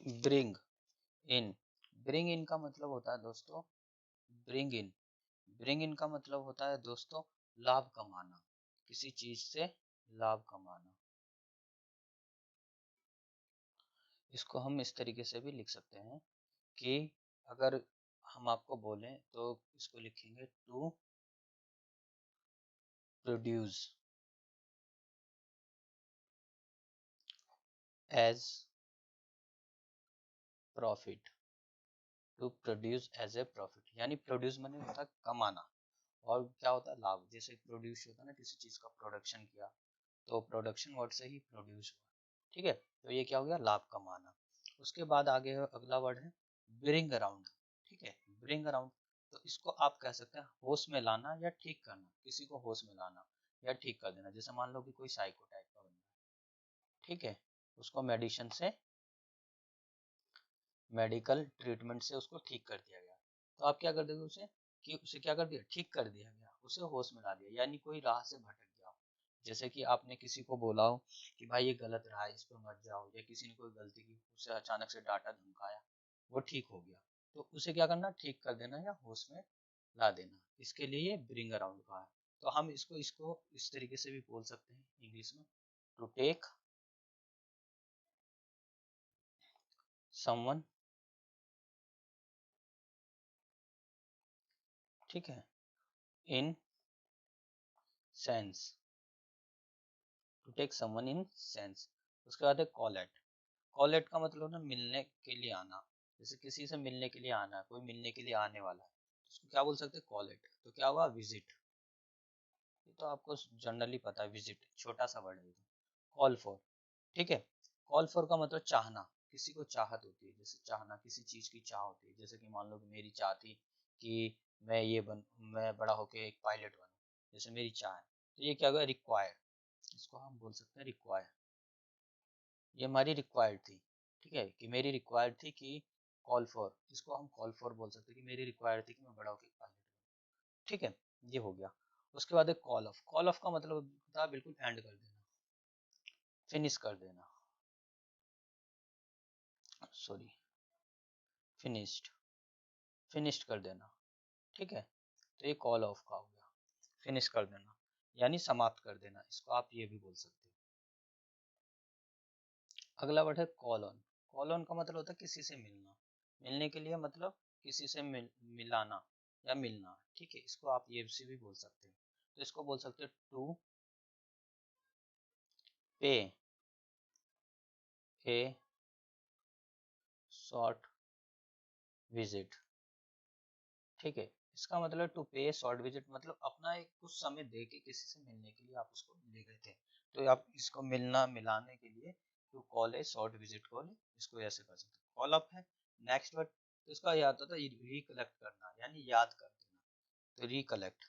Bring in, bring in का मतलब होता है दोस्तों, ब्रिंग इन का मतलब होता है दोस्तों लाभ कमाना, किसी चीज से लाभ कमाना। इसको हम इस तरीके से भी लिख सकते हैं कि अगर हम आपको बोलें तो इसको लिखेंगे to produce as profit, to produce as a profit, यानी प्रोड्यूस माने होता है कमाना, और क्या होता है लाभ, जैसे प्रोड्यूस होता है ना, किसी चीज का प्रोडक्शन किया, तो प्रोडक्शन वर्ड से ही प्रोड्यूस हुआ, ठीक है, तो ये क्या हो गया लाभ कमाना। उसके बाद आगे अगला वर्ड है ब्रिंग अराउंड, ठीक है, ब्रिंग अराउंड, तो इसको आप कह सकते हैं होश में लाना या ठीक करना, किसी को होश में लाना या ठीक कर देना, जैसे मान लो कि कोई साइको टाइप का बंदा है, ठीक है, उसको मेडिसिन से, मेडिकल ट्रीटमेंट से उसको ठीक कर दिया गया, तो आप क्या कर दोगे उसे, कि उसे क्या कर दिया, ठीक कर दिया गया, उसे होश में ला दिया, यानी कोई राह से भटक गया हो, जैसे कि आपने किसी को बोला हो कि भाई ये गलत रहा है, इस पे मत जाओ, या किसी ने कोई गलती की, उसे अचानक से डांटा धमकाया, वो ठीक हो गया, तो उसे क्या करना, ठीक कर देना या होश में ला देना, इसके लिए ये ब्रिंग अराउंड का है। तो हम इसको इसको इस तरीके से भी बोल सकते हैं इंग्लिश में, टू टेक समवन, ठीक है, in sense, to take someone in sense. उसके बाद है कॉल एट, कॉल एट का मतलब ना मिलने के लिए आना, जैसे किसी से मिलने के लिए आना, कोई मिलने के लिए आने वाला है, तो उसको क्या बोल सकते हैं, कॉल एट, तो क्या हुआ विजिट, ये तो आपको जनरली पता है, विजिट छोटा सा वर्ड है, कॉल फॉर, ठीक है, कॉल फॉर का मतलब चाहना, किसी को चाहत होती है, जैसे चाहना, किसी चीज की चाह होती है, जैसे कि मान लो कि मेरी चाह थी कि मैं ये बन मैं बड़ा होके एक पायलट बनूं, जैसे मेरी चाह है, तो ये क्या होगा रिक्वायर, इसको हम बोल सकते हैं रिक्वायर, ये हमारी रिक्वायर्ड थी, ठीक है, कि मेरी रिक्वायर्ड थी कि कॉल फॉर, इसको हम कॉल फॉर बोल सकते हैं कि मेरी रिक्वायर्ड थी कि मैं बड़ा होकर पायलट बनूं, ठीक है, ये हो गया। उसके बाद है कॉल ऑफ, कॉल ऑफ का मतलब होता है बिल्कुल एंड कर देना, फिनिश कर देना, सॉरी, फिनिश्ड, फिनिश्ड कर देना, ठीक है, तो ये कॉल ऑफ का हो गया, फिनिश कर देना यानी समाप्त कर देना, इसको आप ये भी बोल सकते हो। अगला वर्ड है कॉल ऑन, कॉल ऑन का मतलब होता है किसी से मिलना, मिलने के लिए मतलब किसी से मिलाना या मिलना, ठीक है, इसको आप ये से भी बोल सकते हैं, तो इसको बोल सकते हैं टू पे ए शॉर्ट विजिट, ठीक है, इसका मतलब टू पे शॉर्ट विजिट मतलब अपना एक कुछ समय दे के किसी से मिलने के लिए आप उसको ले गए थे, तो आप इसको मिलना मिलाने के लिए to call a short visit call, इसको ऐसे कर सकते हैं, कॉल अप है। नेक्स्ट वर्ड, तो इसका याद होता है रिकलेक्ट करना यानी याद कर देना, तो रिकलेक्ट,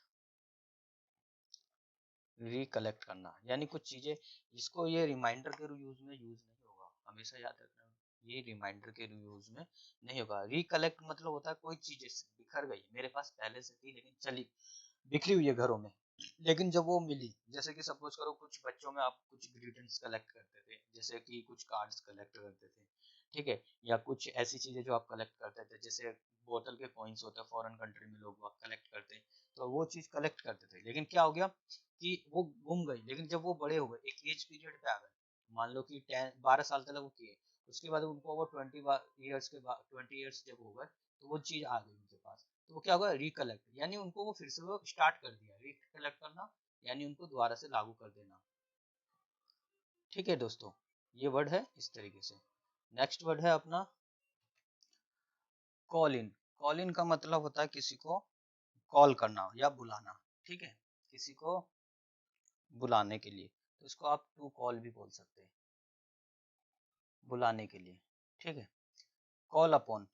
रिकलेक्ट करना यानी कुछ चीजें, इसको ये रिमाइंडर के यूज में यूज नहीं होगा, हमेशा याद रखना, ये रिमाइंडर के यूज में नहीं होगा। रिकलेक्ट मतलब होता है कोई चीज बिखर गई, मेरे पास पहले से थी लेकिन चली बिखरी हुई है घरों में, लेकिन जब वो मिली, जैसे कि सपोज करो कुछ बच्चों में आप कुछ ग्रीटिंग्स कलेक्ट करते थे, जैसे कि कुछ कार्ड्स कलेक्ट करते थे, ठीक है, या कुछ ऐसी चीजें जो आप कलेक्ट करते थे, जैसे बोतल के कॉइन्स होते हैं, फॉरेन कंट्री में लोग कलेक्ट करते हैं, तो वो चीज कलेक्ट करते थे, लेकिन क्या हो गया कि वो गुम गई, लेकिन जब वो बड़े हो गए, एक एज पीरियड पे आ गए, मान लो कि 12 साल तक वो किए, उसके बाद उनको वो 20 ईयर्स के बाद, 20 ईयर्स जब हो गए, तो वो चीज आ गई उनके पास, तो वो क्या होगा रिकलेक्ट, यानी उनको वो फिर से वो स्टार्ट कर दिया, रिकलेक्ट करना यानी उनको दोबारा से लागू कर देना, ठीक है दोस्तों, ये वर्ड है इस तरीके से। नेक्स्ट वर्ड है अपना कॉल इन, कॉल इन का मतलब होता है किसी को कॉल करना या बुलाना, ठीक है, किसी को बुलाने के लिए, तो इसको आप टू कॉल भी बोल सकते हैं, बुलाने के लिए, ठीक है। कॉल अपॉन,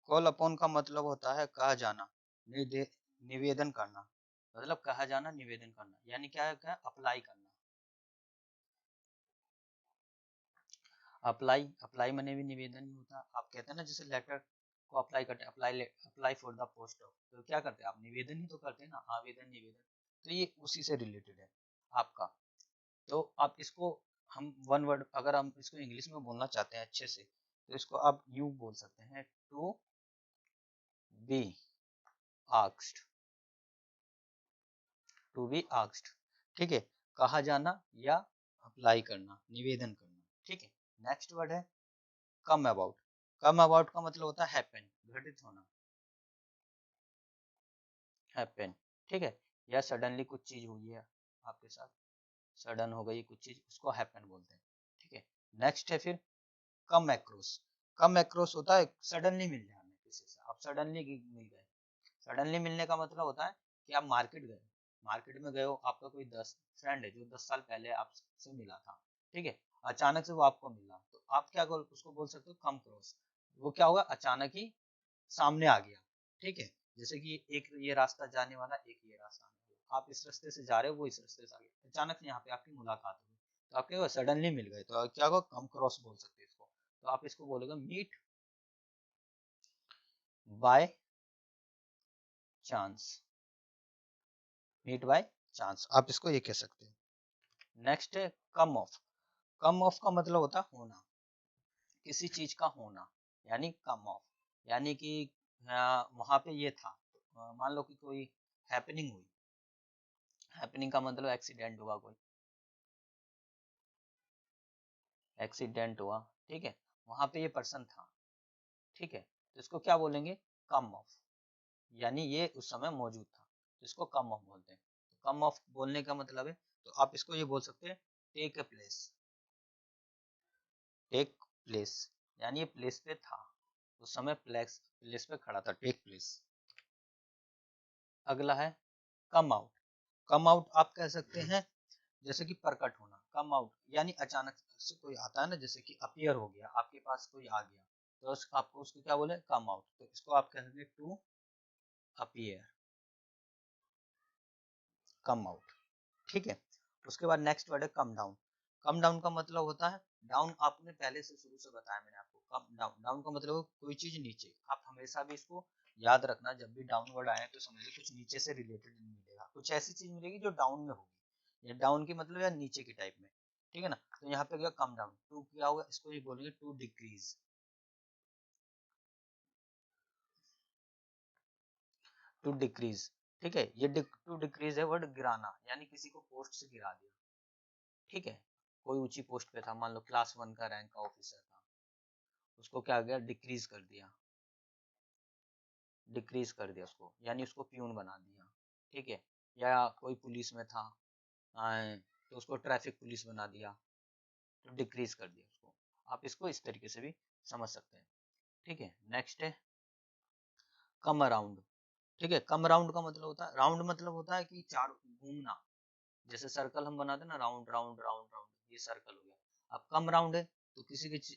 कॉल अपॉन का मतलब होता है कहा जाना, निवेदन करना, मतलब कहा जाना निवेदन करना, यानी क्या है, क्या अप्लाई करना, अप्लाई, अप्लाई मैंने भी निवेदन ही होता, आप कहते हैं ना जैसे लेटर को अप्लाई करते हैं, apply for the post of, तो क्या करते हैं आप निवेदन ही तो करते हैं ना, आवेदन निवेदन, तो ये उसी से रिलेटेड है आपका। तो आप इसको हम वन वर्ड, अगर हम इसको इंग्लिश में बोलना चाहते हैं अच्छे से, तो इसको आप यूं बोल सकते हैं, to be asked, to be asked, ठीक है, कहा जाना या अप्लाई करना, निवेदन करना, ठीक है। नेक्स्ट वर्ड है कम अबाउट। कम अबाउट का मतलब होता है हैपन, घटित होना, हैपन, ठीक है, या सडनली कुछ चीज हुई है आपके साथ, सडन हो गई कुछ चीज, उसको हैपन बोलते हैं, ठीक है। नेक्स्ट है फिर कम एक्रोस। कम एक्रोस होता है सडनली मिल जाना किसी से, आप सडनली मिल गए। सडनली मिलने का मतलब होता है कि आप मार्केट गए, मार्केट में गए हो, आपका कोई 10 फ्रेंड है जो 10 साल पहले आपसे मिला था, ठीक है, अचानक से वो आपको मिला, तो आप क्या उसको बोल सकते हो, कम क्रॉस। वो क्या होगा, अचानक ही सामने आ गया, ठीक है। जैसे कि एक ये रास्ता जाने वाला, एक ये रास्ता आने वाला, आप इस रास्ते से जा रहे हो, वो इस रास्ते से आ गया, अचानक से यहाँ पे आपकी मुलाकात हुई, तो आप क्या सडनली मिल गए, तो क्या होगा, कम क्रॉस बोल सकते हैं इसको। तो आप इसको बोलोगे meet by chance, meet by chance, आप इसको ये कह सकते हैं। नेक्स्ट है कम ऑफ। कम ऑफ का मतलब होता है होना, किसी चीज का होना, यानी कम ऑफ, यानी कि वहां पे ये था, मान लो कि कोई हैपनिंग हुई, हैपनिंग का मतलब एक्सीडेंट हुआ, कोई एक्सीडेंट हुआ, ठीक है, वहां पे ये पर्सन था, ठीक है, तो इसको क्या बोलेंगे, कम ऑफ, यानी ये उस समय मौजूद था, तो इसको कम ऑफ बोलते हैं। तो कम ऑफ बोलने का मतलब है, तो आप इसको ये बोल सकते हैं take a place, take place, यानी ये प्लेस पे था, उस समय प्लेस प्लेस पे खड़ा था, टेक प्लेस। अगला है कम आउट। कम आउट आप कह सकते हैं जैसे कि प्रकट होना, कम आउट यानी अचानक से कोई आता है ना, जैसे कि अपीयर हो गया, आपके पास कोई आ गया, तो आपको उसको क्या बोले, कम आउट, तो इसको आप कह सकते हैं टू अपीयर, कम आउट, ठीक है। उसके बाद नेक्स्ट वर्ड है कम डाउन। कम डाउन का मतलब होता है डाउन, आपने पहले से शुरू से बताया मैंने आपको, कम डाउन, डाउन का मतलब कोई चीज नीचे, आप हमेशा भी इसको याद रखना, जब भी डाउन वर्ड आए तो समझिए कुछ नीचे से रिलेटेड मिलेगा, कुछ ऐसी चीज मिलेगी जो डाउन में होगी, या डाउन की मतलब या नीचे की टाइप में, ठीक है ना। तो यहाँ पे क्या कम डाउन, टू क्या होगा, इसको ये बोलेंगे टू डिक्रीज, टू डिक्रीज, ठीक है, ये टू डिक्रीज है वर्ड, गिराना, यानी किसी को पोस्ट से गिरा दिया, ठीक है, कोई ऊंची पोस्ट पे था, मान लो क्लास 1 का रैंक का ऑफिसर था, उसको क्या गया, डिक्रीज कर दिया, डिक्रीज कर दिया उसको, यानी उसको प्यून बना दिया, ठीक है। या कोई पुलिस में था, तो उसको ट्रैफिक पुलिस बना दिया, तो डिक्रीज कर दिया उसको, आप इसको इस तरीके से भी समझ सकते हैं, ठीक है। नेक्स्ट है कम अराउंड, ठीक है, कम राउंड का मतलब होता है, राउंड मतलब होता है कि चार घूमना, जैसे सर्कल हम बनाते हैं ना, राउंड राउंड राउंड राउंड, ये सर्कल हो गया। अब कम राउंड है तो किसी की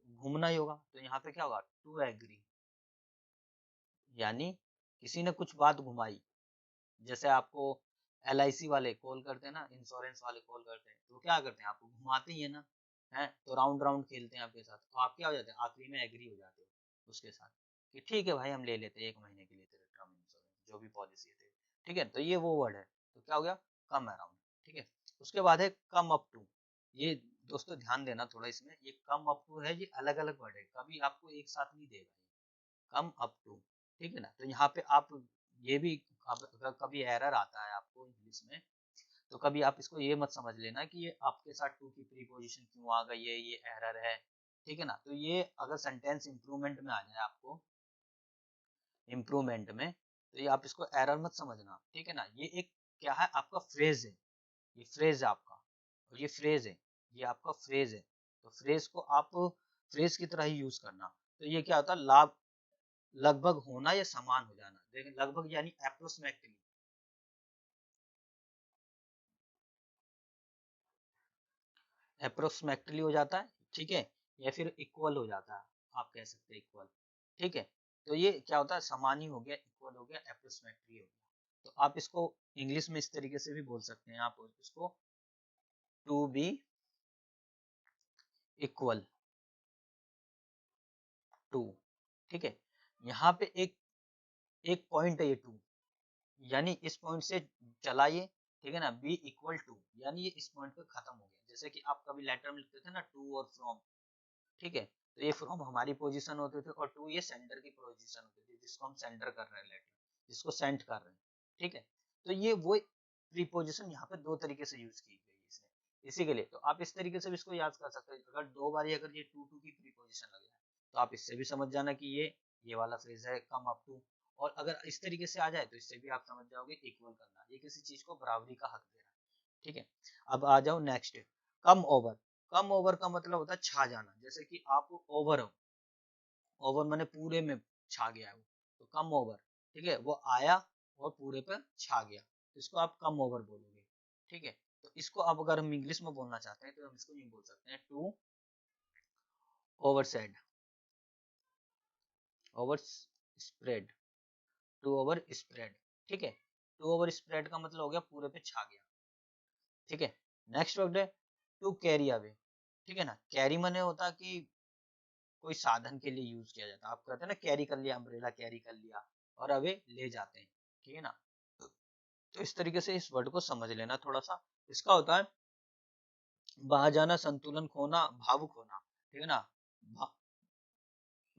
घूमना ही होगा, तो यहाँ पे क्या होगा, टू एग्री, यानी किसी ने कुछ बात घुमाई, जैसे आपको LIC वाले कॉल करते हैं ना, इंश्योरेंस वाले कॉल करते हैं, तो क्या करते हैं, आपको घुमाते ही है ना, है तो राउंड राउंड खेलते हैं आपके साथ, तो आप क्या हो जाते हैं, आखिरी में एग्री हो जाते हो उसके साथ कि ठीक है भाई, हम ले लेते हैं 1 महीने के लिए तेरे टर्म इंश्योरेंस, जो भी पॉलिसी है तेरी, ठीक है, तो ये वो वर्ड है, तो क्या हो गया, कम अराउंड, ठीक है। उसके बाद है कम अप टू। ये दोस्तों ध्यान देना थोड़ा इसमें, ये कम अप टू है, ये अलग अलग वर्ड है, कभी आपको एक साथ नहीं देगा, कम अप टू, ठीक है ना। तो यहाँ पे आप ये भी, अगर कभी एरर आता है आपको इंग्लिश में, तो कभी आप इसको ये मत समझ लेना कि ये आपके साथ टू की प्रीपोजिशन क्यों आ गई है, ये एरर है, ठीक है ना। तो ये अगर सेंटेंस इंप्रूवमेंट में आ जाए आपको, इम्प्रूवमेंट में, तो ये आप इसको एरर मत समझना, ठीक है ना। ये एक क्या है, आपका फ्रेज है, ये फ्रेज है आपका, और ये फ्रेज है, ये आपका फ्रेज है, तो फ्रेज को आप फ्रेज की तरह ही यूज करना। तो ये क्या होता है, लाभ, लगभग होना या समान हो जाना, देखिए लगभग यानी अप्रोक्सीमेटली, अप्रोक्सीमेटली हो जाता है, ठीक है, या फिर इक्वल हो जाता है, आप कह सकते हैं इक्वल, ठीक है। तो ये क्या होता है, समान ही हो गया, इक्वल हो गया, अप्रोक्सीमेटली हो गया। तो आप इसको इंग्लिश में इस तरीके से भी बोल सकते हैं, आप इसको टू बी इक्वल टू, ठीक है। यहाँ पे एक एक पॉइंट है ये टू, यानी इस पॉइंट से चलाइए, ठीक है ना, बी इक्वल टू, यानी ये इस पॉइंट पे खत्म हो गया, जैसे कि आप कभी लेटर में लिखते थे ना, टू और फ्रॉम, ठीक है, तो ये फ्रॉम हमारी पोजीशन होते थे और टू ये सेंटर की पोजीशन होती थी, जिसको हम सेंटर कर रहे हैं लेटर, जिसको सेंड कर रहे हैं, ठीक है। तो ये वो प्रीपोजिशन यहाँ पे दो तरीके से यूज की गई है इसी के लिए। तो आप इस तरीके से भी इसको याद कर सकते हैं। अगर दो बार अगर ये टू टू की प्रीपोजिशन लगे तो आप इससे भी समझ जाना कि ये वाला फ्रेज है कम अप टू। और अगर इस तरीके से आ जाए तो इससे भी आप समझ जाओगे इक्वल करना, ये किसी चीज को बराबरी का हक देना, ठीक है। अब आ जाओ next, come over. Come over का मतलब होता है छा जाना। जैसे कि आप ओवर हो, ओवर मैंने पूरे में छा गया है वो, तो कम ओवर, ठीक है। वो आया और पूरे पर छा गया, तो इसको आप कम ओवर बोलोगे, ठीक है। तो इसको आप अगर हम इंग्लिश में बोलना चाहते हैं तो हम इसको यूं बोल सकते हैं, to over said, over spread, to over spread, ठीक है। टू ओवर स्प्रेड का मतलब हो गया पूरे पे छा गया, ठीक है। नेक्स्ट वर्ड है टू कैरी अवे, ठीक है ना। कैरी मने होता कि कोई साधन के लिए यूज किया जाता है। आप कहते हैं ना कैरी कर लिया, अम्ब्रेला कैरी कर लिया, और अवे ले जाते हैं, ठीक है ना। तो इस तरीके से इस वर्ड को समझ लेना थोड़ा सा। इसका होता है बह जाना, संतुलन खोना, भावुक होना, ठीक है ना।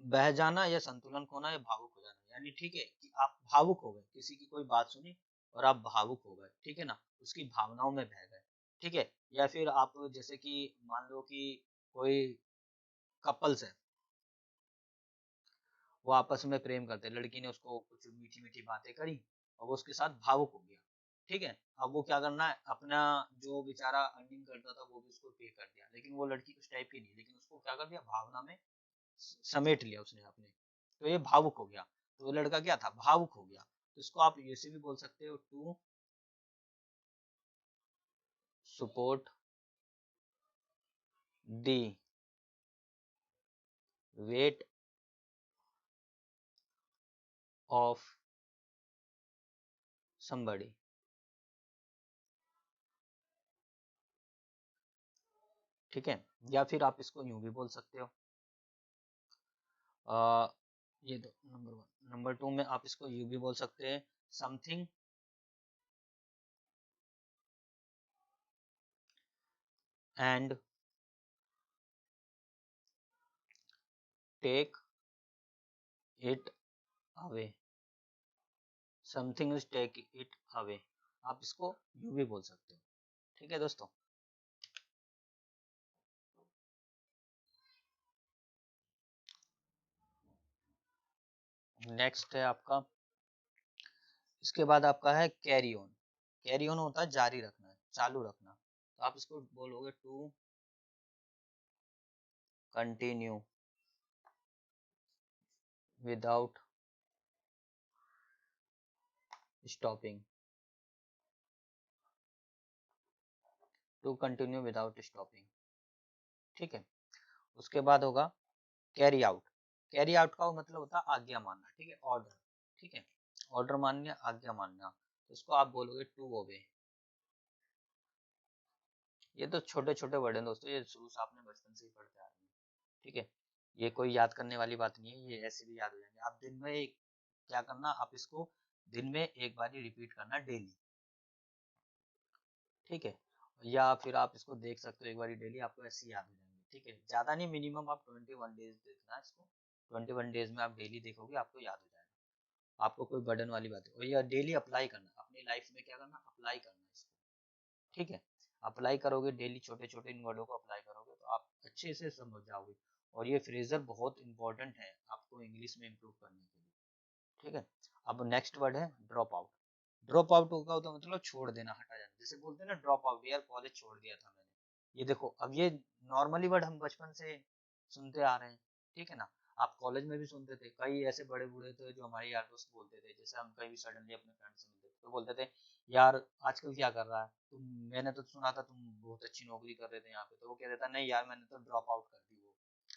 बह जाना या संतुलन खोना या भावुक हो जाना, यानी ठीक है कि आप भावुक हो गए, किसी की कोई बात सुनी और आप भावुक हो गए, ठीक है ना, उसकी भावनाओं में बह गए, ठीक है। या फिर आप जैसे कि मान लो कि कोई कपल्स है, वो आपस में प्रेम करते हैं, लड़की ने उसको कुछ मीठी मीठी बातें करी और वो उसके साथ भावुक हो गया, ठीक है। अब वो क्या करना है, अपना जो बेचारा अर्निंग करता था वो भी उसको पे कर दिया, लेकिन वो लड़की उस टाइप की नहीं, लेकिन उसको क्या कर दिया, भावना में समेट लिया उसने अपने, तो ये भावुक हो गया। तो वो लड़का क्या था, भावुक हो गया। तो इसको आप ऐसे भी बोल सकते हो, to support the weight of somebody, ठीक है। या फिर आप इसको यूं भी बोल सकते हो, ये दो नंबर वन। नंबर टू में आप इसको यूं भी बोल सकते हैं, something and take it away, something is take it away, आप इसको यूं भी बोल सकते हो, ठीक है दोस्तों। नेक्स्ट है आपका, इसके बाद आपका है कैरी ऑन। कैरी ऑन होता है जारी रखना, चालू रखना। तो आप इसको बोलोगे, to continue without stopping, to continue without stopping, ठीक है। उसके बाद होगा कैरी आउट। कैरी आउट का मतलब होता है आज्ञा मानना, ठीक है, ऑर्डर, ठीक है। ऑर्डर मानना, आज्ञा मानना, तो इसको आप बोलोगे टू ओबे। ये तो छोटे छोटे वर्ड हैं दोस्तों, ये शुरू से आपने बचपन से ही पढ़ते आ रहे हैं, ठीक है। ये कोई याद करने वाली बात नहीं है, ये ऐसे भी याद हो जाएंगे। आप दिन में क्या करना, आप इसको दिन में एक बार ही रिपीट करना डेली, ठीक है। या फिर आप इसको देख सकते हो एक बार डेली, आपको ऐसे याद हो जाएंगे, ठीक है। ज्यादा नहीं, मिनिमम आप 21 डेज देखना इसको। 21 डेज में आप डेली देखोगे, आपको याद हो जाएगा। आपको कोई बर्डन वाली बात है, और ये डेली अप्लाई करना अपनी लाइफ में, क्या करना, अप्लाई करना इसको, ठीक है। अप्लाई करोगे डेली, छोटे छोटे इन वर्डों को अप्लाई करोगे तो आप अच्छे से समझ जाओगे। और ये फ्रेजर बहुत इंपॉर्टेंट है आपको इंग्लिश में इम्प्रूव करने के लिए, ठीक है। अब नेक्स्ट वर्ड है ड्रॉप आउट। ड्रॉप आउट होगा तो मतलब छोड़ देना, हटा जाना। जैसे बोलते हैं ना, ड्रॉप आउट, यार कॉलेज छोड़ दिया था मैंने। ये देखो, अब ये नॉर्मली वर्ड हम बचपन से सुनते आ रहे हैं, ठीक है ना। आप कॉलेज में भी सुनते थे, कई ऐसे बड़े बूढ़े थे जो हमारे यार दोस्त बोलते थे। जैसे हम कहीं भी सडनली अपने फ्रेंड से मिलते थे तो बोलते थे, यार आजकल क्या कर रहा है तुम, मैंने तो सुना था तुम बहुत अच्छी नौकरी कर रहे थे यहाँ पे। तो वो कह देता, नहीं यार मैंने तो ड्रॉप आउट कर दी वो,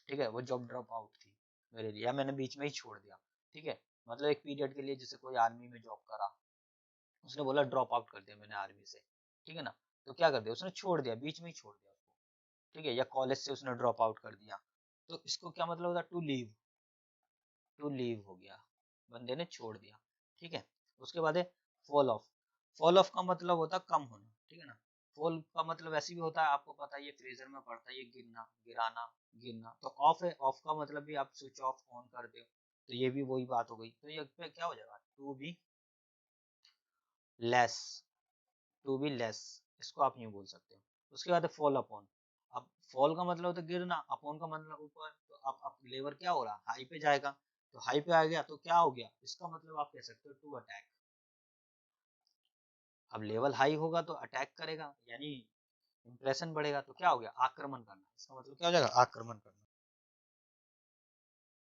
ठीक है, वो जॉब ड्रॉप आउट थी मेरे लिए, या मैंने बीच में ही छोड़ दिया, ठीक है। मतलब एक पीरियड के लिए, जैसे कोई आर्मी में जॉब करा, उसने बोला ड्रॉप आउट कर दिया मैंने आर्मी से, ठीक है ना। तो क्या कर दिया, उसने छोड़ दिया, बीच में ही छोड़ दिया उसको, ठीक है। या कॉलेज से उसने ड्रॉप आउट कर दिया, तो इसको क्या मतलब होता है, टू लीव, टू लीव हो गया, बंदे ने छोड़ दिया, ठीक है। उसके बाद है फॉल ऑफ। फॉल ऑफ का मतलब होता है कम होना, ठीक है ना। फॉल का मतलब वैसे भी होता है, आपको पता है, ये फ्रेजर में पड़ता है, ये गिरना, गिराना, गिरना। तो ऑफ है, ऑफ का मतलब भी आप स्विच ऑफ ऑन कर दो, तो ये भी वही बात हो गई। तो ये पे क्या हो जाएगा, to be less, to be less, इसको आप यूं बोल सकते हो। उसके बाद है फॉल अपॉन। अब फॉल का मतलब होता है गिरना, अपॉन का मतलब ऊपर, तो अब लेवर क्या हो रहा, हाई पे जाएगा। तो हाई पे आ गया तो क्या हो गया, इसका मतलब आप कह सकते हो टू अटैक। अब लेवल हाई होगा तो अटैक करेगा, यानी इंप्रेशन बढ़ेगा, तो क्या हो गया, आक्रमण करना। इसका मतलब क्या हो जाएगा, आक्रमण करना।